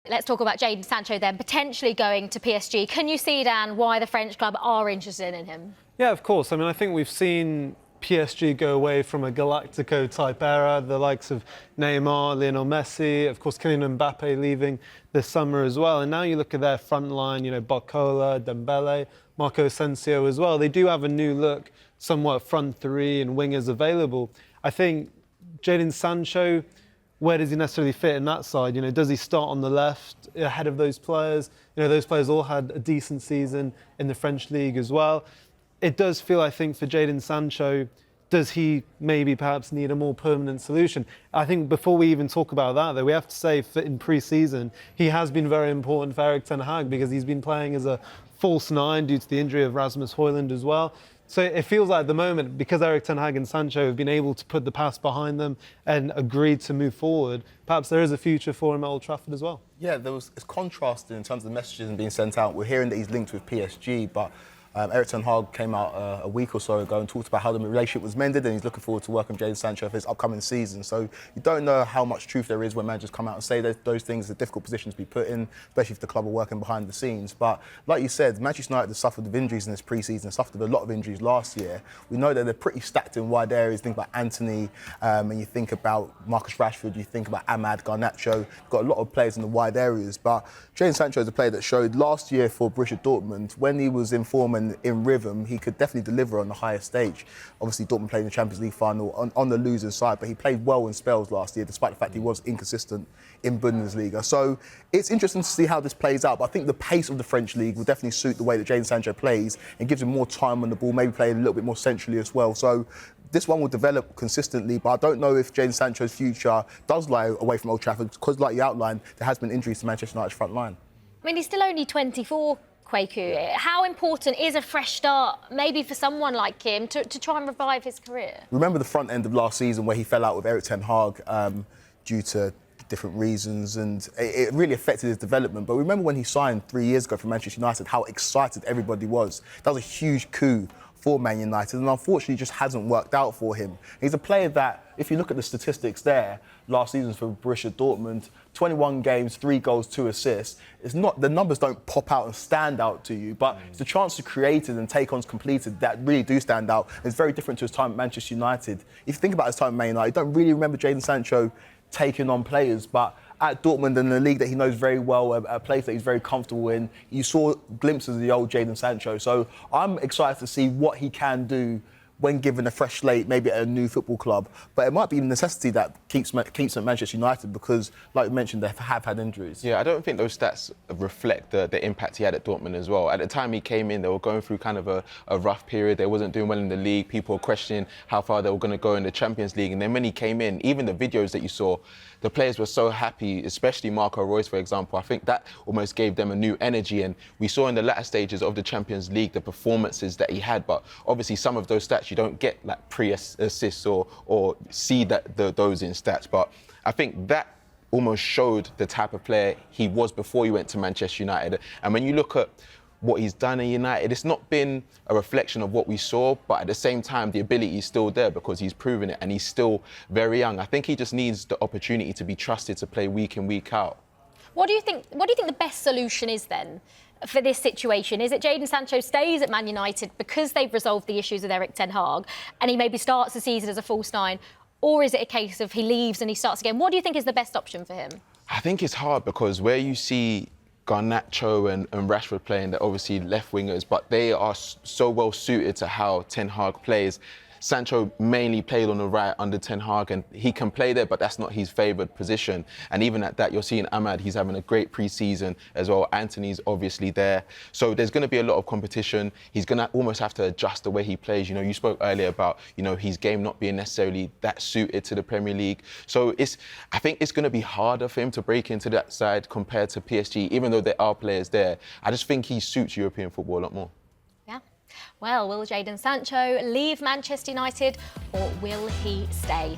Let's talk about Jadon Sancho then, potentially going to PSG. Can you see, Dan, why the French club are interested in him? Yeah, of course. I mean, I think we've seen PSG go away from a Galactico-type era, the likes of Neymar, Lionel Messi, of course, Kylian Mbappe leaving this summer as well. And now you look at their front line, you know, Barcola, Dembele, Marco Asensio as well. They do have a new look, somewhat front three and wingers available. I think Jadon Sancho, where does he necessarily fit in that side? You know, does he start on the left ahead of those players? You know, those players all had a decent season in the French league as well. It does feel, I think, for Jadon Sancho, does he maybe perhaps need a more permanent solution? I think before we even talk about that, though, we have to say in pre-season, he has been very important for Erik ten Hag because he's been playing as a false nine due to the injury of Rasmus Højlund as well. So it feels like at the moment, because Erik ten Hag and Sancho have been able to put the past behind them and agreed to move forward, perhaps there is a future for him at Old Trafford as well. Yeah, it's contrasting in terms of the messages being sent out. We're hearing that he's linked with PSG, but Erik ten Hag came out a week or so ago and talked about how the relationship was mended and he's looking forward to working with Jadon Sancho for his upcoming season. So you don't know how much truth there is when managers come out and say that those things are difficult positions to be put in, especially if the club are working behind the scenes. But like you said, Manchester United have suffered with injuries in this pre-season, suffered a lot of injuries last year. We know that they're pretty stacked in wide areas. Think about Anthony, and you think about Marcus Rashford, you think about Ahmad, Garnacho. You've got a lot of players in the wide areas. But Jadon Sancho is a player that showed last year for Borussia Dortmund, when he was in form and in rhythm, he could definitely deliver on the highest stage. Obviously, Dortmund played in the Champions League final on the losing side, but he played well in spells last year, despite the fact he was inconsistent in Bundesliga. So it's interesting to see how this plays out, but I think the pace of the French league will definitely suit the way that Jadon Sancho plays and gives him more time on the ball, maybe play a little bit more centrally as well. So this one will develop consistently, but I don't know if Jadon Sancho's future does lie away from Old Trafford, because like you outlined, there has been injuries to Manchester United's front line. I mean, he's still only 24, Kweku. How important is a fresh start, maybe for someone like him, to try and revive his career? Remember the front end of last season where he fell out with Erik ten Hag due to different reasons, and it really affected his development. But remember when he signed 3 years ago for Manchester United, how excited everybody was. That was a huge coup for Man United, and unfortunately just hasn't worked out for him. He's a player that, if you look at the statistics there, last season for Borussia Dortmund, 21 games, 3 goals, 2 assists. It's not, the numbers don't pop out and stand out to you, but it's the chance to create it and take-ons completed that really do stand out. It's very different to his time at Manchester United. If you think about his time at Man United, you don't really remember Jadon Sancho taking on players, but at Dortmund in a league that he knows very well, a place that he's very comfortable in, you saw glimpses of the old Jadon Sancho. So I'm excited to see what he can do when given a fresh slate, maybe at a new football club. But it might be a necessity that keeps him at Manchester United because, like you mentioned, they have had injuries. Yeah, I don't think those stats reflect the impact he had at Dortmund as well. At the time he came in, they were going through kind of a rough period. They wasn't doing well in the league. People were questioning how far they were going to go in the Champions League. And then when he came in, even the videos that you saw, the players were so happy, especially Marco Reus, for example. I think that almost gave them a new energy. And we saw in the latter stages of the Champions League the performances that he had. But obviously some of those stats you don't get like pre-assists or see those in stats. But I think that almost showed the type of player he was before he went to Manchester United. And when you look at what he's done in United, it's not been a reflection of what we saw, but at the same time, the ability is still there because he's proven it and he's still very young. I think he just needs the opportunity to be trusted to play week in, week out. What do you think the best solution is then for this situation? Is it Jadon Sancho stays at Man United because they've resolved the issues with Erik ten Hag and he maybe starts the season as a false nine? Or is it a case of he leaves and he starts again? What do you think is the best option for him? I think it's hard because where you see Garnacho and Rashford playing, they're obviously left wingers, but they are so well suited to how ten Hag plays. Sancho mainly played on the right under ten Hag, and he can play there, but that's not his favoured position. And even at that, you're seeing Ahmad, he's having a great pre-season as well. Anthony's obviously there. So there's going to be a lot of competition. He's going to almost have to adjust the way he plays. You know, you spoke earlier about, you know, his game not being necessarily that suited to the Premier League. So I think it's going to be harder for him to break into that side compared to PSG, even though there are players there. I just think he suits European football a lot more. Well, will Jadon Sancho leave Manchester United or will he stay?